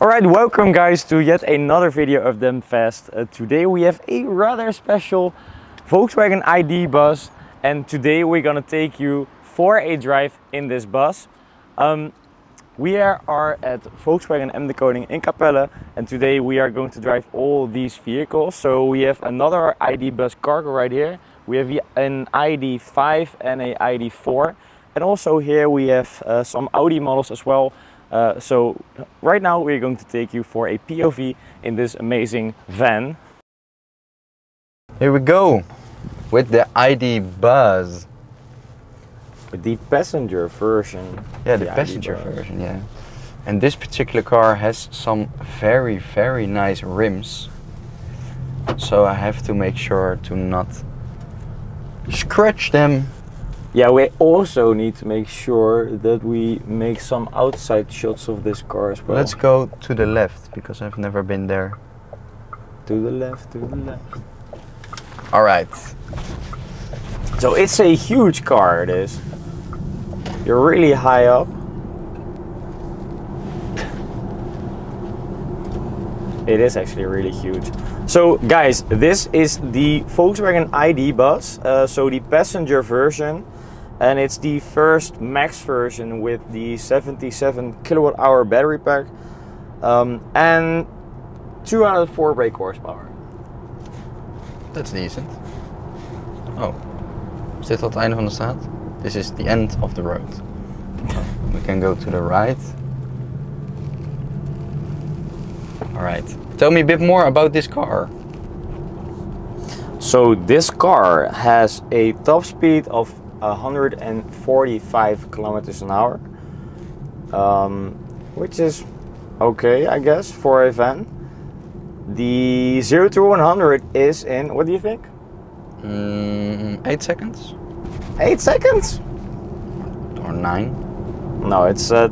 Alright, welcome guys to yet another video of Them Fast. Today we have a rather special Volkswagen ID Buzz, and today we're gonna take you for a drive in this bus. We are at Volkswagen M Decoding in Capelle, and today we are going to drive all these vehicles. So we have another ID Buzz cargo right here. We have an ID 5 and a ID 4, and also here we have some Audi models as well. So right now we're going to take you for a POV in this amazing van. Here we go with the ID Buzz. With the passenger version. Yeah, the passenger version, yeah. And this particular car has some very nice rims. So I have to make sure to not scratch them. Yeah, we also need to make sure that we make some outside shots of this car as well. Let's go to the left, because I've never been there. To the left, to the left. Alright. So it's a huge car, it is. You're really high up. It is actually really huge. So guys, this is the Volkswagen ID Buzz, so the passenger version. And it's the first max version with the 77 kilowatt hour battery pack and 204 brake horsepower. That's decent. Oh, is dit het einde van de straat? This is the end of the road. We can go to the right. Alright, tell me a bit more about this car. So this car has a top speed of 145 kilometers an hour, which is okay, I guess, for a van. The 0 to 100 is in, what do you think? 8 seconds? 8 seconds? Or 9? No, it says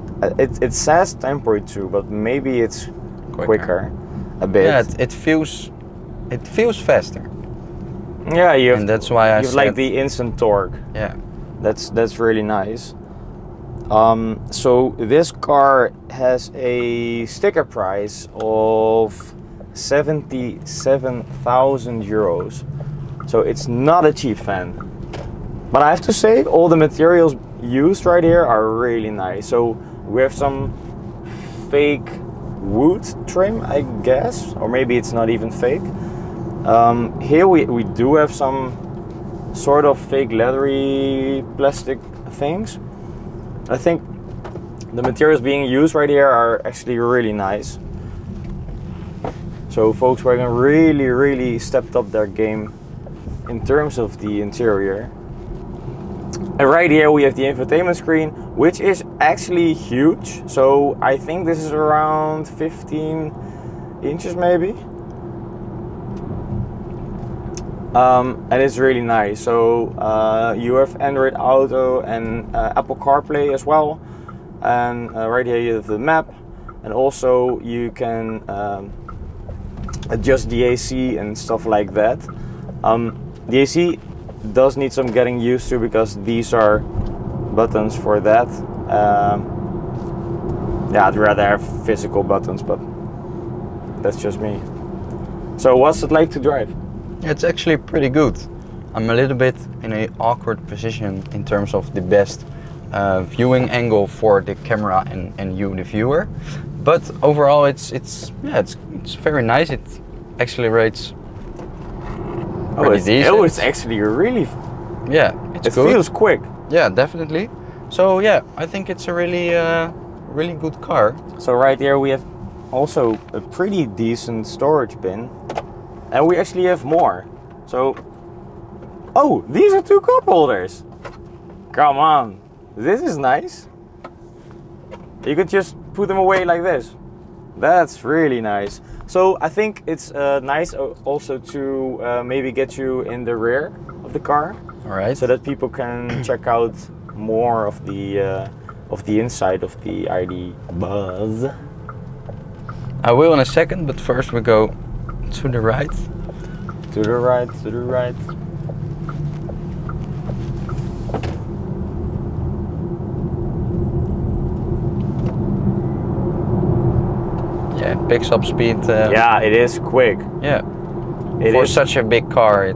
10.2, but maybe it's quicker a bit. Yeah, it feels faster. Yeah, and that's why I said like the instant torque. Yeah, that's really nice. So this car has a sticker price of 77,000 euros. So it's not a cheap van. But I have to say, all the materials used right here are really nice. So we have some fake wood trim, I guess, or maybe it's not even fake. Here we do have some sort of fake leathery plastic things. I think the materials being used right here are actually really nice. So Volkswagen really stepped up their game in terms of the interior. And right here we have the infotainment screen, which is actually huge. So I think this is around 15 inches maybe. And it's really nice. So you have Android Auto and Apple CarPlay as well. And right here you have the map, and also you can adjust the AC and stuff like that. The AC does need some getting used to, because these are buttons for that. Yeah, I'd rather have physical buttons, but that's just me. So what's it like to drive? it's actually pretty good. I'm a little bit in an awkward position in terms of the best viewing angle for the camera and you, the viewer. But overall, it's very nice. It accelerates. It's actually really. Yeah, it's it good. feels quick. Yeah, definitely. So yeah, I think it's a really good car. So right here we have also a pretty decent storage bin, and we actually have more. So, oh, these are 2 cup holders. Come on, this is nice. You could just put them away like this. That's really nice. So I think it's nice also to maybe get you in the rear of the car. All right. So that people can check out more of the inside of the ID Buzz. I will in a second, but first we go to the right. To the right, to the right. Yeah, it picks up speed. Yeah, it is quick. Yeah. For such a big car,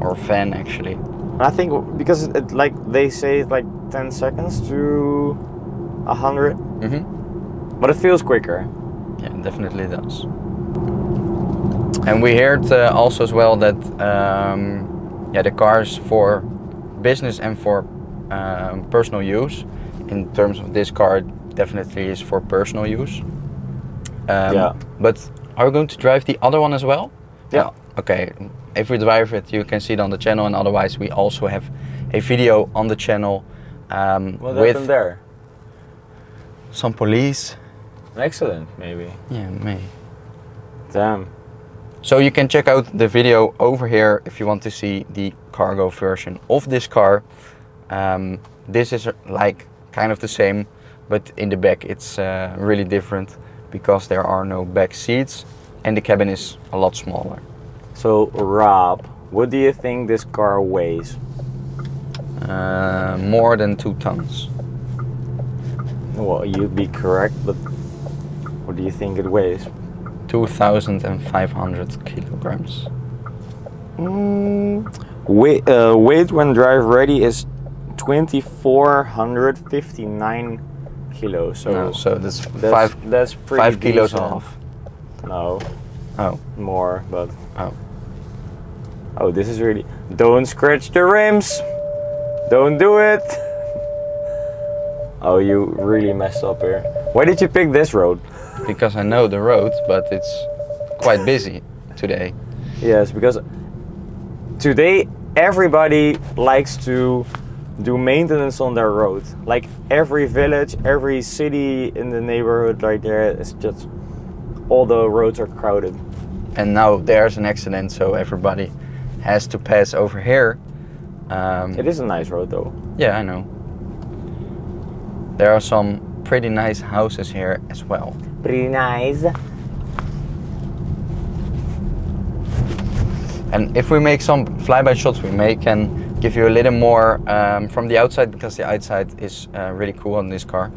or van actually. I think because it like they say it's like 10 seconds to 100. But it feels quicker. Yeah, it definitely does. And we heard also as well that yeah, the cars for business and for personal use. In terms of this car, definitely is for personal use. Yeah. But are we going to drive the other one as well? Yeah. Okay. If we drive it, you can see it on the channel, and otherwise we also have a video on the channel with there? some police. Excellent, maybe. Yeah, maybe. Damn. So you can check out the video over here if you want to see the cargo version of this car. This is like kind of the same, but in the back it's really different because there are no back seats and the cabin is a lot smaller. So Rob, what do you think this car weighs? More than 2 tons. Well, you'd be correct, but what do you think it weighs? 2,500 kilograms. Weight when drive ready is 2,459 kilos. So, no, so that's pretty 5 kilos decent. off. No. Oh. More, but. Oh. Oh, this is really. Don't scratch the rims. Don't do it. Oh, you really messed up here. Why did you pick this road? Because I know the road, but it's quite busy today. Yes, because today everybody likes to do maintenance on their road. Like every village, every city in the neighborhood right there, it's just all the roads are crowded. And now there's an accident, so everybody has to pass over here. It is a nice road though. Yeah, I know. There are some pretty nice houses here as well. Pretty nice. And if we make some flyby shots, we can give you a little more from the outside, because the outside is really cool on this car.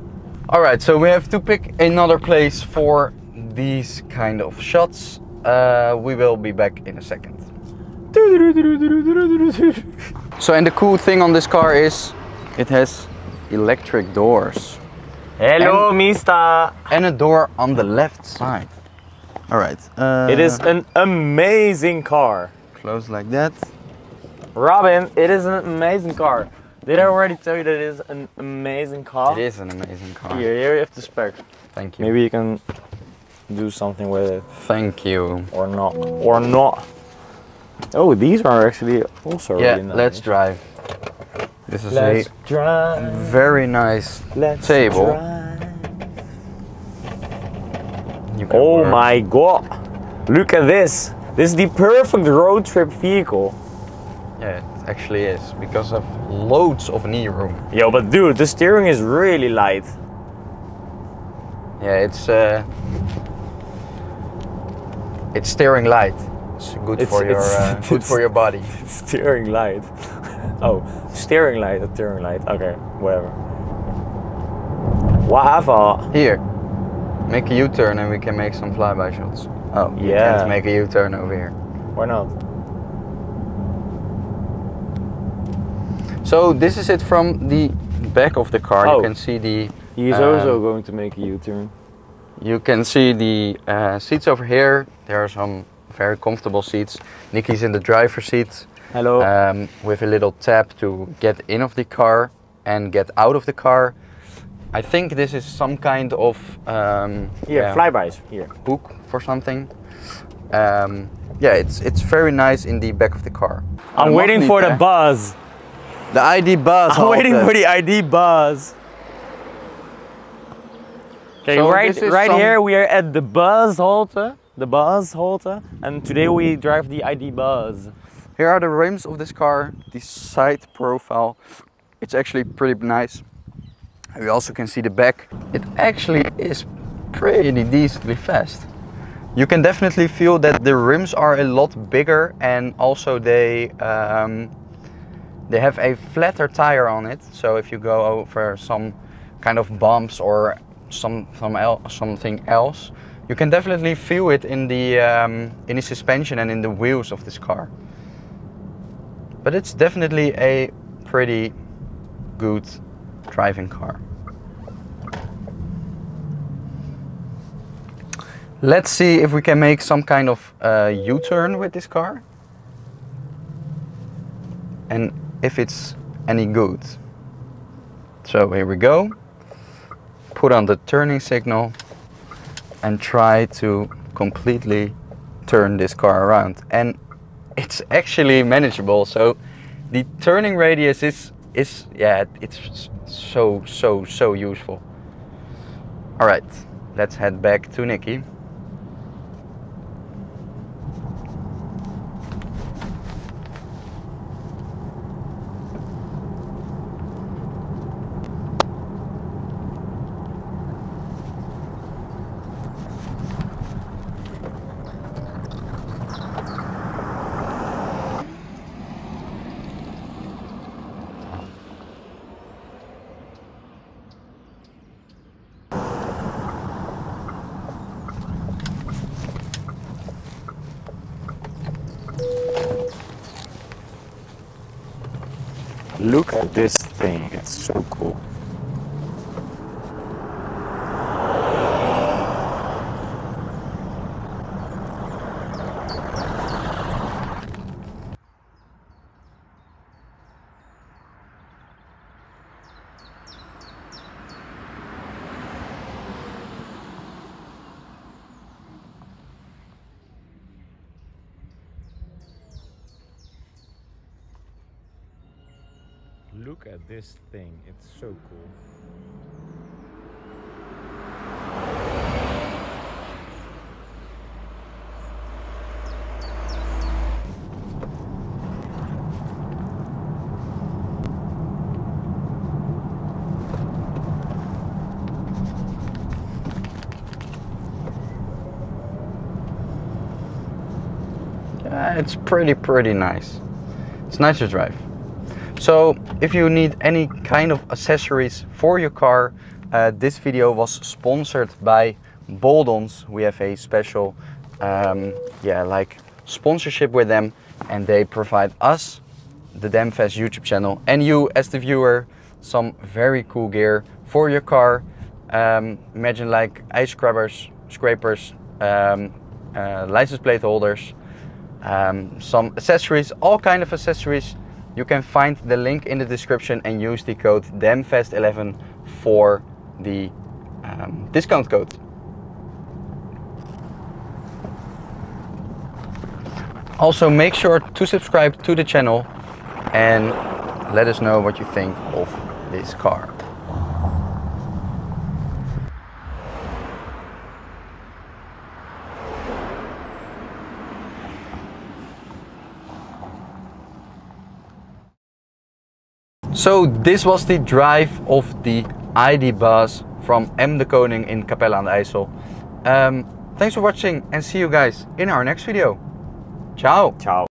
Alright, so we have to pick another place for these kind of shots. We will be back in a second. So, and the cool thing on this car is it has electric doors. Hello, mister. And a door on the left side. Alright. It is an amazing car. Close like that. Robin, it is an amazing car. Did I already tell you that it is an amazing car? It is an amazing car. Here you have the spec. Thank you. Maybe you can do something with it. Thank you. Or not. Or not. Oh, these are actually also really nice. Let's drive. This is Let's a drive. very nice table. Oh my god! Look at this! This is the perfect road trip vehicle. Yeah, it actually is, because of loads of knee room. Yo, but dude, the steering is really light. Yeah, it's steering light. It's good for your body. Steering light. Oh, steering light, steering light. Okay, whatever. Whatever. Here, make a U-turn and we can make some flyby shots. Oh, yeah. You can't make a U-turn over here. Why not? So this is it from the back of the car. Oh. You can see the. He's also going to make a U-turn. You can see the seats over here. There are some very comfortable seats. Nikki's in the driver's seat. Hello. With a little tab to get in of the car and get out of the car. I think this is some kind of flybys here. Hook for something. Yeah, it's very nice in the back of the car. I'm waiting for the Buzz. The ID Buzz. I'm waiting for the ID Buzz. Okay, So right here we are at the Buzz Halte. The Buzz Halte. And today we drive the ID Buzz. Here are the rims of this car, the side profile. It's actually pretty nice. And we also can see the back. It actually is pretty decently fast. You can definitely feel that the rims are a lot bigger, and also they have a flatter tire on it. So if you go over some kind of bumps or something else, You can definitely feel it in the suspension and in the wheels of this car. But it's definitely a pretty good driving car. Let's see if we can make some kind of U-turn with this car. And if it's any good. So here we go. Put on the turning signal and try to completely turn this car around. And it's actually manageable. So the turning radius is yeah, it's so useful. All right, let's head back to Nikki. Look at this thing, it's so cool. Look at this thing, it's so cool. It's pretty nice. It's nice to drive. So if you need any kind of accessories for your car, this video was sponsored by Boldons. We have a special like sponsorship with them, and they provide us, the Damn Fast YouTube channel, and you as the viewer, some very cool gear for your car. Imagine like ice scrapers, license plate holders, some accessories, all kind of accessories. You can find the link in the description and use the code DAMNFAST11 for the discount code. Also make sure to subscribe to the channel and let us know what you think of this car. So this was the drive of the ID Buzz from M de Koning in Capelle aan de IJssel. Thanks for watching and see you guys in our next video. Ciao! Ciao!